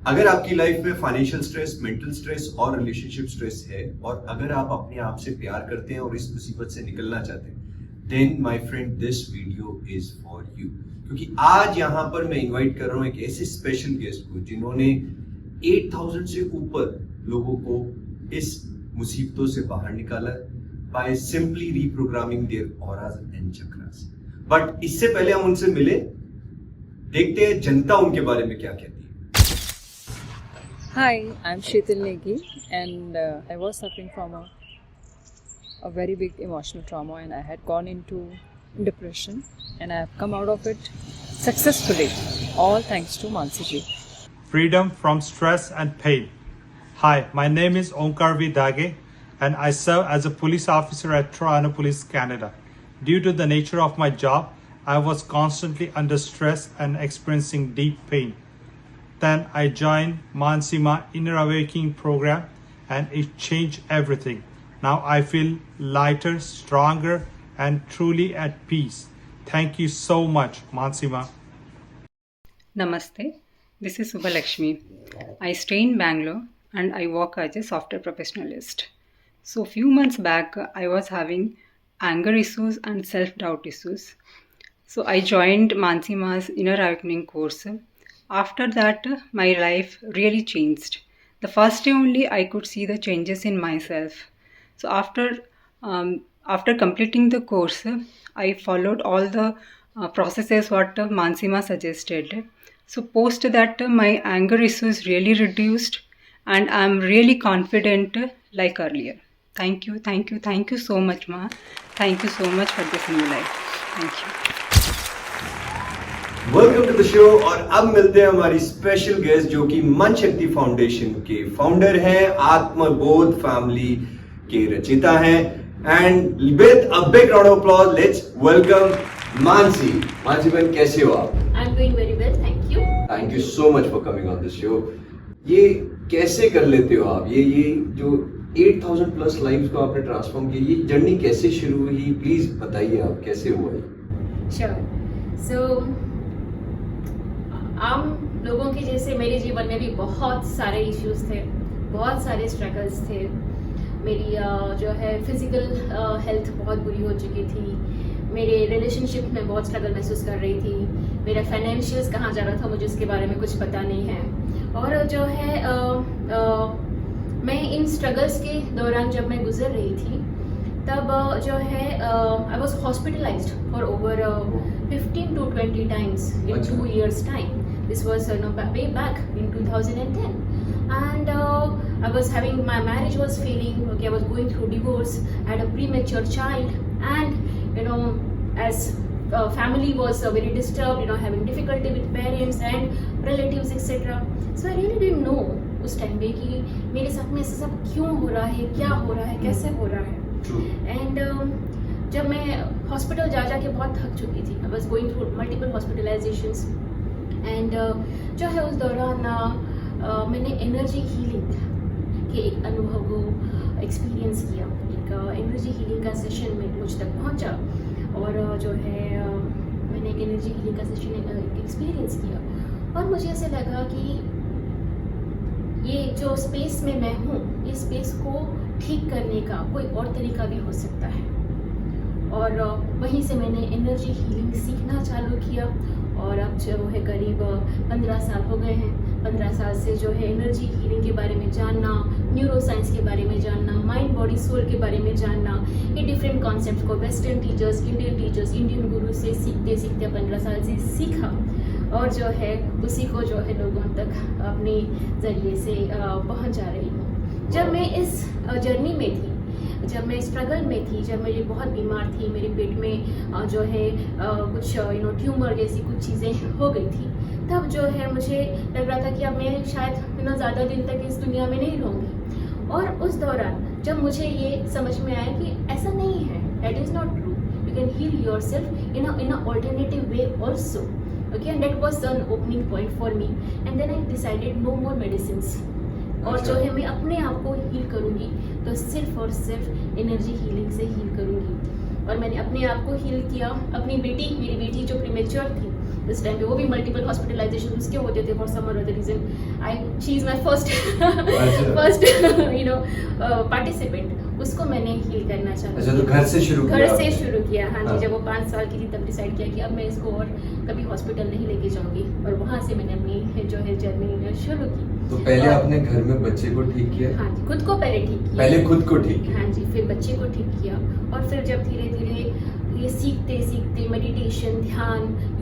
अगर आपकी लाइफ में फाइनेंशियल स्ट्रेस, मेंटल स्ट्रेस और रिलेशनशिप स्ट्रेस है और अगर आप अपने आप से प्यार करते हैं और इस मुसीबत से निकलना चाहते हैं, then my friend this video is for you. क्योंकि आज यहाँ पर मैं इनवाइट कर रहा हूँ एक ऐसे स्पेशल गेस्ट को जिन्होंने 8000 से ऊपर लोगों को इस मुसीबतों से बाहर निकाला by simply reprogramming their auras and chakras. But इससे पहले हम उनसे मिले, देखते हैं जनता उनके बारे में क्या कहती है। Hi, I'm Sheetal Negi, and I was suffering from a very big emotional trauma, and I had gone into depression, and I have come out of it successfully, all thanks to Mansi ji. Freedom from stress and pain. Hi, my name is Onkar V. Dage, and I serve as a police officer at Toronto Police Canada. Due to the nature of my job, I was constantly under stress and experiencing deep pain. Then I joined Mansima Inner Awakening program and it changed everything. Now I feel lighter, stronger and truly at peace. Thank you so much, Mansima. Namaste, this is Subhalakshmi. I stay in Bangalore and I work as a software professionalist. So few months back I was having anger issues and self-doubt issues. So I joined Mansima's Inner Awakening course. After that, my life really changed. The first day only I could see the changes in myself. So after completing the course, I followed all the processes what Mansima suggested. So post that, my anger issues really reduced, and I'm really confident like earlier. Thank you, thank you, thank you so much, Ma. Thank you so much for this new life. Thank you. Welcome to the show. और अब मिलते हैं हमारी special guest जो कि मन शक्ति foundation के फाउंडर हैं, आत्मबोध फैमिली के रचयिता हैं, and with a big round of applause let's welcome Mansi. Mansi बहन, कैसे हो आप? I am doing very well, thank you. Thank you so much for coming on this show. ये कैसे कर लेते हो आप? ये जो 8000 प्लस लाइव्स को आपने ट्रांसफॉर्म किया, ये जर्नी कैसे शुरू हुई? प्लीज बताइए आप, कैसे हुआ ये? श्योर। सो आम लोगों के जैसे मेरे जीवन में भी बहुत सारे इश्यूज थे, बहुत सारे स्ट्रगल्स थे। मेरी जो है फिजिकल हेल्थ बहुत बुरी हो चुकी थी, मेरे रिलेशनशिप में बहुत स्ट्रगल महसूस कर रही थी, मेरा फाइनेंशियल्स कहाँ जा रहा था मुझे उसके बारे में कुछ पता नहीं है। और जो है मैं इन स्ट्रगल्स के दौरान जब मैं गुजर रही थी तब जो है I was hospitalised for over 15 to 20 times in 2 years time. This was way back in 2010, and I was having, my marriage was failing. Okay, I was going through divorce, I had a premature child, and as family was very disturbed, having difficulty with parents and relatives etc. So I really didn't know उस time पे कि मेरे साथ में ऐसा सब क्यों हो रहा है, क्या हो रहा है, कैसे हो रहा है। एंड जब मैं हॉस्पिटल जा के बहुत थक चुकी थी, I was going through multiple hospitalisations, and जो है उस दौरान मैंने एनर्जी हीलिंग के एक अनुभव को एक्सपीरियंस किया। एक एनर्जी हीलिंग का सेशन में मुझ तक पहुंचा और जो है मैंने एक एनर्जी हीलिंग का सेशन एक्सपीरियंस किया और मुझे ऐसे लगा कि ये जो स्पेस में मैं हूँ, इस स्पेस को ठीक करने का कोई और तरीका भी हो सकता है। और वहीं से मैंने एनर्जी हीलिंग सीखना चालू किया और अब जो है करीब 15 साल हो गए हैं। 15 साल से जो है एनर्जी हीलिंग के बारे में जानना, न्यूरो साइंस के बारे में जानना, माइंड बॉडी सोल के बारे में जानना, ये डिफरेंट कॉन्सेप्ट को वेस्टर्न टीचर्स, इंडियन गुरु से सीखते सीखते 15 साल से सीखा और जो है उसी को जो है लोगों तक अपने ज़रिए से पहुंचा रही हूँ। जब मैं इस जर्नी में थी, जब मैं स्ट्रगल में थी, जब मैं बहुत बीमार थी, मेरे पेट में जो है कुछ ट्यूमर जैसी कुछ चीज़ें हो गई थी, तब जो है मुझे लग रहा था कि अब मैं शायद ज़्यादा दिन तक इस दुनिया में नहीं रहूँगी। और उस दौरान जब मुझे ये समझ में आया कि ऐसा नहीं है, that is not true, you can heal yourself in a alternative way also. Okay, and that was an opening point for me, and then I decided no more medicines. और जो है मैं अपने आप को हील करूँगी तो सिर्फ और सिर्फ एनर्जी हीलिंग से हील करूँगी। और मैंने अपने आप को हील किया। अपनी बेटी, मेरी बेटी जो प्रीमेच्योर थी, उस टाइम पे वो भी मल्टीपल हॉस्पिटलाइजेशन उसके होते थे फॉर सम और other reason. She is my first participant. उसको मैंने हील करना चाहती. अच्छा, तो घर से शुरू किया? घर से शुरू किया, हाँ हाँ. जी. जब वो 5 साल की थी तब डिसाइड किया कि अब मैं इसको और कभी हॉस्पिटल नहीं लेके जाऊंगी, और वहाँ से मैंने अपनी जो है जर्नी शुरू की. तो पहले और- आपने घर में बच्चे को ठीक किया? हाँ जी, खुद को पहले ठीक किया. पहले खुद को ठीक किया? हाँ जी, फिर बच्चे को ठीक किया. और फिर जब धीरे धीरे ये सीखते सीखते मेडिटेशन, ध्यान,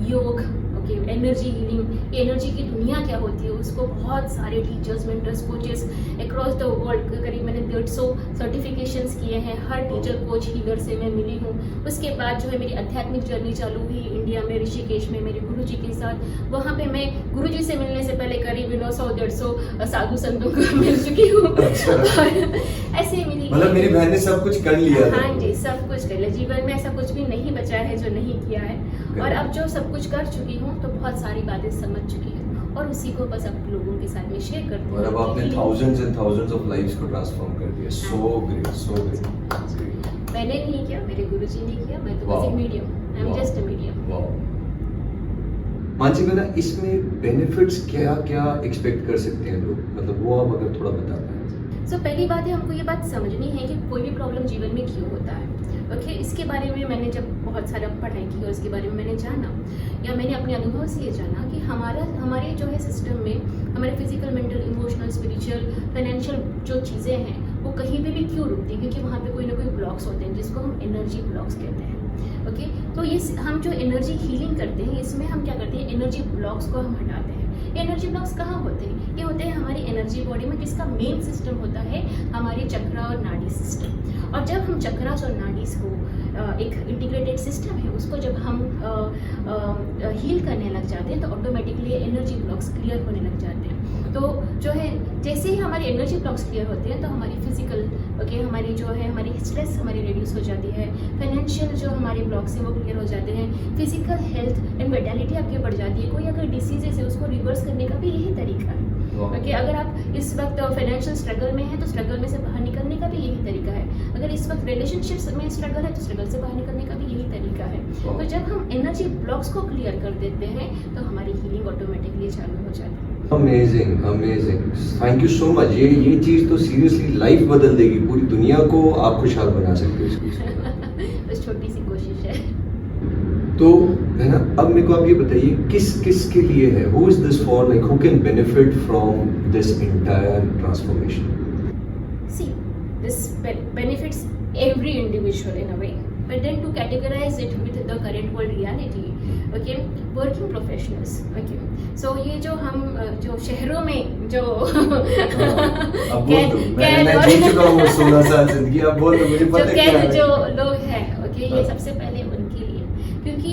योग, ओके, एनर्जी हीलिंग, एनर्जी की दुनिया क्या होती है उसको बहुत सारे teachers, mentors, coaches across the world करीब मैंने 150 सर्टिफिकेशंस किए हैं. हर टीचर, कोच, हीलर से मैं मिली हूँ. उसके बाद जो है मेरी आध्यात्मिक जर्नी चालू हुई इंडिया में, ऋषिकेश में मेरे गुरुजी के साथ. वहाँ पे मैं गुरुजी से मिलने से पहले करीब 100-150 साधु संतों को मिल चुकी हूँ. अच्छा. और ऐसे मेरी मतलब मेरी बहन ने सब कुछ कर लिया था? हाँ जी, सब कुछ कर लिया. जीवन में ऐसा कुछ भी नहीं बचा है जो नहीं किया है. और अब जो सब कुछ कर चुकी हूँ तो बहुत सारी बातें समझ चुकी हूँ, और उसी को बस अब लोगों के साथ में शेयर करती हूँ. और अब आपने thousands and thousands of lives को ट्रांसफॉर्म कर दिया. So great, so great. मैंने नहीं किया, मेरे गुरुजी ने किया. मैं तो बस Wow. एक medium, I am Wow. Just a medium. Wow. Mansi बेटा, इसमें बेनिफिट्स क्या क्या एक्सपेक्ट कर सकते हैं लोग, मतलब वो आप अगर थोड़ा बता पाएं. सो पहली बात है, हमको ये बात समझनी है कि कोई भी प्रॉब्लम जीवन में क्यों होता है. ओके, इसके बारे में मैंने जब बहुत सारा पढ़ाई की और इसके बारे में मैंने जाना, या मैंने अपने अनुभव से ये जाना कि हमारे जो है सिस्टम में हमारे physical, mental, emotional, spiritual, financial जो चीज़ें हैं वो कहीं पे भी क्यों रुकती हैं, क्योंकि वहाँ पे कोई ना कोई ब्लॉक्स होते हैं जिसको हम एनर्जी ब्लॉक्स कहते हैं. ओके, तो ये हम जो एनर्जी हीलिंग करते हैं इसमें हम क्या करते हैं, एनर्जी ब्लॉक्स को हम हटाते हैं. ये एनर्जी ब्लॉक्स कहाँ होते हैं? ये होते हैं हमारी एनर्जी बॉडी में, जिसका मेन सिस्टम होता है हमारे चक्रा और नाड़ी सिस्टम. और जब हम चक्रास और नाडीज को एक इंटीग्रेटेड सिस्टम है उसको जब हम हील करने लग जाते हैं तो ऑटोमेटिकली एनर्जी ब्लॉक्स क्लियर होने लग जाते हैं. तो जो है जैसे ही हमारी एनर्जी ब्लॉक्स क्लियर होते हैं तो हमारी फिजिकल, ओके, हमारी जो है हमारी स्ट्रेस हमारी रिड्यूस हो जाती है. फाइनेंशियल जो हमारे ब्लॉक्स हैं वो क्लियर हो जाते हैं. फिजिकल हेल्थ एंड मेंटालिटी आपकी बढ़ जाती है. कोई अगर डिसीजेस है उसको रिवर्स करने का भी यही तरीका है. ओके, अगर आप इस वक्त फाइनेंशियल स्ट्रगल में है तो स्ट्रगल में से बाहर निकलने का भी यही तरीका है. अगर इस वक्त रिलेशनशिप्स में स्ट्रगल है तो स्ट्रगल से बाहर निकलने का भी यही तरीका है. तो जब हम एनर्जी ब्लॉक्स को क्लियर कर देते हैं तो हमारी हीलिंग ऑटोमेटिकली चालू हो जाती है. Amazing, amazing, thank you so much. ये चीज तो सीरियसली लाइफ बदल देगी, पूरी दुनिया को आप खुशहाल बना सकते हो इस चीज से. बस छोटी सी कोशिश है. तो है ना, अब मेरे को आप ये बताइए किस के लिए है, who is this for, like who can benefit from this entire transformation? See, this benefits every individual in a way, but then to categorize it with the current world reality, okay, working professionals, okay, so ये जो हम जो शहरों में जो अब बोल दो, मैं जी चुका हूँ 16 साल जिंदगी, अब बोल दो, मुझे जो पता क्या कैद है. जो लोग हैं, ओके, ये सबसे पहले उनके लिए, क्योंकि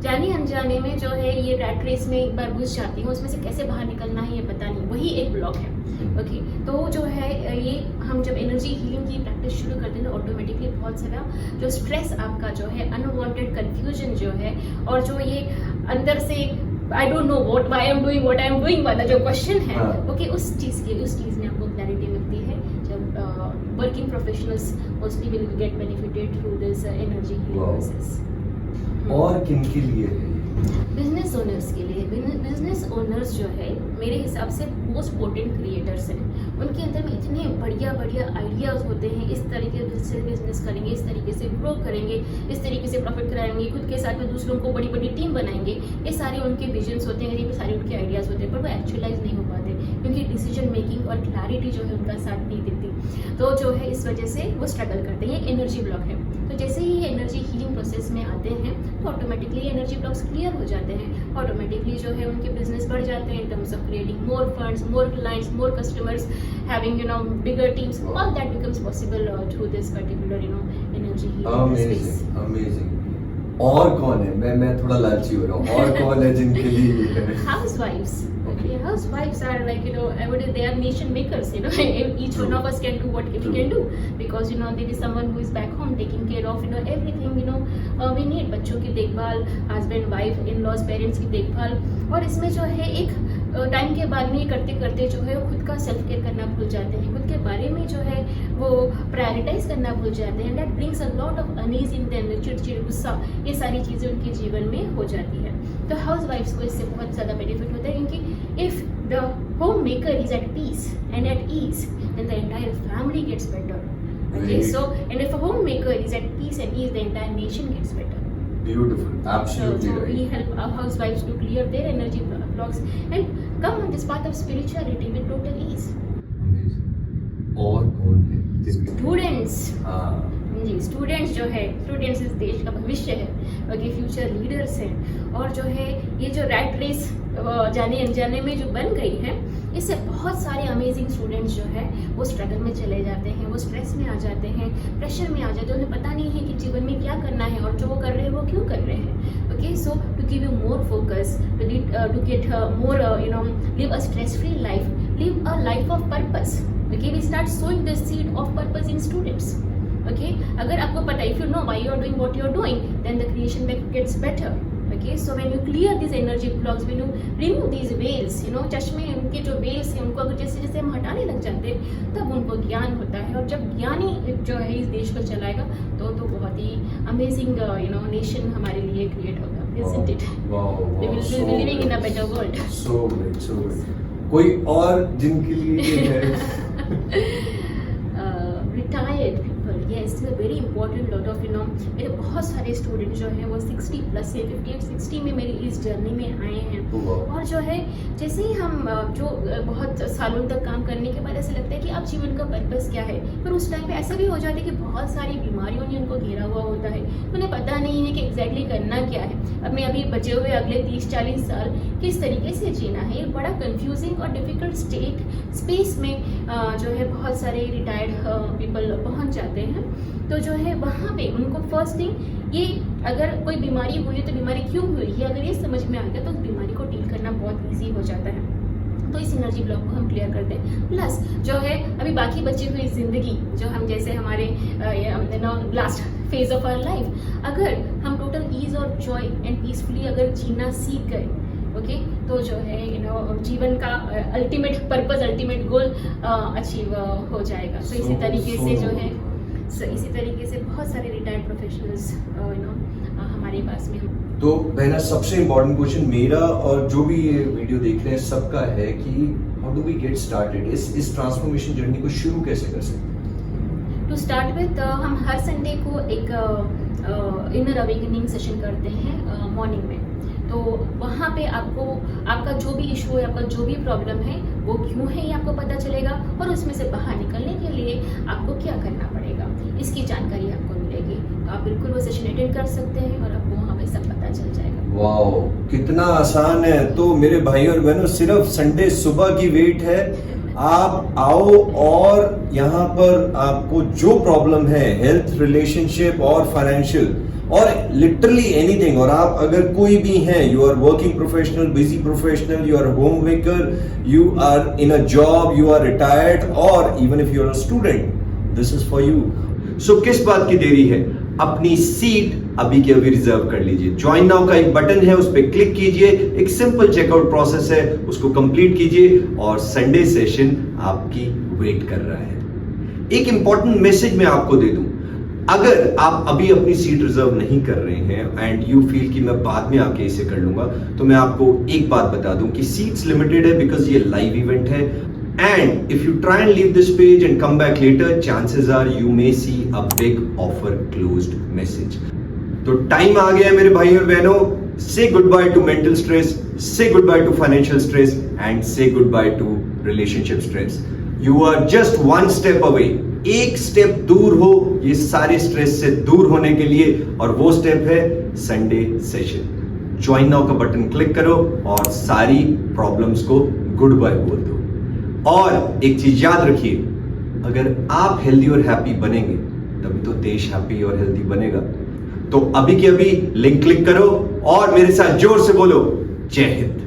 जाने अनजाने में जो है ये रैट रेस में एक बार घुस जाती हूँ, उसमें से कैसे बाहर निकलना है ये पता नहीं, वही एक ब्लॉक है. ओके, तो जो है ये हम जब एनर्जी हीलिंग की प्रैक्टिस शुरू करते हैं तो ऑटोमेटिकली बहुत सारा जो स्ट्रेस आपका जो है, अनवांटेड कंफ्यूजन जो है, और जो ये अंदर से I don't know what I am doing वाला जो क्वेश्चन है, हाँ. ओके, उस चीज़ में आपको क्लैरिटी मिलती है जब working professionals mostly will get benefited through this energy healing Wow. Process. और किन के लिए है? बिजनेस ओनर्स के लिए. बिजनेस ओनर्स जो है मेरे हिसाब से मोस्ट पोटेंट क्रिएटर्स हैं. उनके अंदर में इतने बढ़िया आइडियाज होते हैं, इस तरीके से बिजनेस करेंगे, इस तरीके से ग्रो करेंगे, इस तरीके से प्रॉफिट कराएंगे, खुद के साथ में दूसरों को बड़ी बड़ी टीम बनाएंगे. ये सारे उनके विजन्स होते हैं, ये सारे उनके आइडियाज होते हैं, पर वो एक्चुअलाइज नहीं हो पाते क्योंकि डिसीजन मेकिंग और क्लैरिटी जो है उनका साथ नहीं देती. तो जो है इस वजह से वो स्ट्रगल करते हैं. ये एनर्जी ब्लॉक है. तो जैसे ही ये एनर्जी हीलिंग प्रोसेस में आते हैं तो ऑटोमेटिकली एनर्जी ब्लॉक्स क्लियर हो जाते हैं. ऑटोमेटिकली जो है उनके बिजनेस बढ़ जाते हैं in terms of creating more funds, more clients, more customers, having bigger teams. All that becomes possible through this particular energy healing space. Amazing, amazing. और कौन है, मैं थोड़ा लालची हो रहा हूँ, और कौन है जिनके लिए ये है? Housewives. Okay, housewives are like, I would say they are nation makers, each one of us can do what we can do because, there is someone who is back home taking care of, everything, we need. बच्चों की देखभाल, husband, wife, in-laws, parents की देखभाल. और इसमें जो है एक टाइम के बाद में करते करते जो है वो खुद का सेल्फ केयर करना भूल जाते हैं, खुद के बारे में जो है वो प्रायोरिटाइज करना भूल जाते हैं। That brings a lot of unease in them, चिड़चिड़, गुस्सा, ये सारी चीज़ें उनके जीवन में हो जाती है। तो हाउस वाइफ्स को इससे बहुत ज़्यादा बेनिफिट होता है, क्योंकि if the homemaker is at peace and at ease then the entire family gets better. Okay, so and if a homemaker is at peace and ease, the entire nation gets better. Beautiful, absolutely So right. we help our housewives to clear their energy blocks and come on this path of spirituality with total ease. Amazing. और कौन है? Students. हाँ, जी, students जो है, students इस देश का भविष्य है, ओके, फ्यूचर लीडर्स हैं। और जो है ये जो रैट रेस जाने अनजाने में जो बन गई है, इससे बहुत सारे अमेजिंग स्टूडेंट्स जो है वो स्ट्रगल में चले जाते हैं, वो स्ट्रेस में आ जाते हैं, प्रेशर में आ जाते हैं, उन्हें पता नहीं है कि जीवन में क्या करना है और जो वो कर रहे हैं वो क्यों कर रहे हैं। Okay, so to give you more focus, to get more live a stress free life, live a life of purpose. Okay, we start sowing the seed of purpose in students. Okay, अगर आपको पता है, if you know why you are doing what you are doing, then the creation gets better. Okay, so when you clear these energy blocks, when you remove these veils, you know, चश्मे, उनके जो veils हैं, उनको अगर जैसे जैसे हम हटाने लग जाते हैं, तब उनको ज्ञान होता है। और जब ज्ञानी जो है इस देश को चलाएगा, तो बहुत ही अमेजिंग नेशन हमारे लिए क्रिएट होगा, isn't it? Wow, We will so be living in a great. better world. So great, so great. कोई और जिनके लिए ये है? Retired people, yes, this is a very important lot of मेरे बहुत सारे स्टूडेंट जो हैं वो 60 प्लस से 58-60 में मेरी इस जर्नी में आए हैं। और जो है जैसे ही हम जो बहुत सालों तक काम करने के बाद ऐसा लगता है कि अब जीवन का पर्पस क्या है, पर उस टाइम पे ऐसा भी हो जाता है कि बहुत सारी बीमारियों ने उनको घेरा हुआ होता है, उन्हें पता नहीं है कि एग्जैक्टली करना क्या है, अपने अभी बचे हुए अगले 30-40 साल किस तरीके से जीना है। ये बड़ा कंफ्यूजिंग और डिफिकल्ट स्पेस में जो है बहुत सारे रिटायर्ड पीपल पहुंच जाते हैं। तो जो है वहाँ पे उनको फर्स्ट थिंग, ये अगर कोई बीमारी हुई है तो बीमारी क्यों हुई है, अगर ये समझ में आ गया तो उस बीमारी को डील करना बहुत ईजी हो जाता है। तो इस एनर्जी ब्लॉक को हम क्लियर करते हैं। प्लस जो है अभी बाकी बची हुई ज़िंदगी, जो हम जैसे हमारे last phase of our life, अगर हम टोटल ईज और जॉय एंड पीसफुली अगर जीना सीख गए, ओके, तो जो है जीवन का ultimate purpose, ultimate goal achieve हो जाएगा। तो इसी तरीके से जो है इसी तरीके से बहुत सारे रिटायर्ड प्रोफेशनल्स हमारे पास में। तो पहला सबसे इम्पोर्टेंट क्वेश्चन मेरा और जो भी ये वीडियो देख रहे हैं सबका है कि how do we get started, इस ट्रांसफॉर्मेशन जर्नी को शुरू कैसे कर सकते हैं? टू स्टार्ट विद, हम हर संडे को एक इनर अवेकनिंग सेशन करते हैं मॉर्निंग में। तो वहाँ पे आपको आपका जो भी इशू है, आपका जो भी प्रॉब्लम है वो क्यों है ये आपको पता चलेगा, और उसमें से बाहर निकलने के लिए आपको क्या करना पड़ेगा, इसकी जानकारी आपको मिलेगी। तो आप बिल्कुल वो सेशन अटेंड कर सकते हैं और आपको वहाँ पे सब पता चल जाएगा। वाओ, कितना आसान है। तो मेरे भाई और बहनों, सिर्फ संडे सुबह की वेट है, आप आओ और यहाँ पर आपको जो प्रॉब्लम है, हेल्थ, रिलेशनशिप और फाइनेंशियल और लिटरली एनीथिंग, और आप अगर कोई भी हैं, you are working professional, busy professional, you are homemaker, you are in a job, you are retired, और even if you are a student, this is for you. So किस बात की देरी है, अपनी सीट अभी के अभी रिजर्व कर लीजिए। ज्वाइन नाउ का एक बटन है, उस पर क्लिक कीजिए, एक सिंपल चेकआउट प्रोसेस है, उसको कंप्लीट कीजिए और संडे सेशन आपकी वेट कर रहा है। एक इंपॉर्टेंट मैसेज मैं आपको दे दूं, अगर आप अभी अपनी सीट रिजर्व नहीं कर रहे हैं एंड यू फील कि मैं बाद में आके इसे कर लूंगा, तो मैं आपको एक बात बता दूं कि सीट्स लिमिटेड है, बिकॉज ये लाइव इवेंट है, and if you try and leave this page and come back later, chances are you may see a big offer closed message. तो टाइम आ गया है मेरे भाई और बहनों, say goodbye to mental stress, say goodbye to financial stress and say goodbye to relationship stress. You are just one step away, एक step दूर हो ये सारे स्ट्रेस से दूर होने के लिए, और वो स्टेप है संडे सेशन। ज्वाइन नाउ का बटन क्लिक करो और सारी प्रॉब्लम्स को गुड बाय बोल दो। और एक चीज याद रखिए, अगर आप हेल्दी और हैप्पी बनेंगे तभी तो देश हैप्पी और हेल्दी बनेगा। तो अभी के अभी लिंक क्लिक करो और मेरे साथ जोर से बोलो, जय हिंद।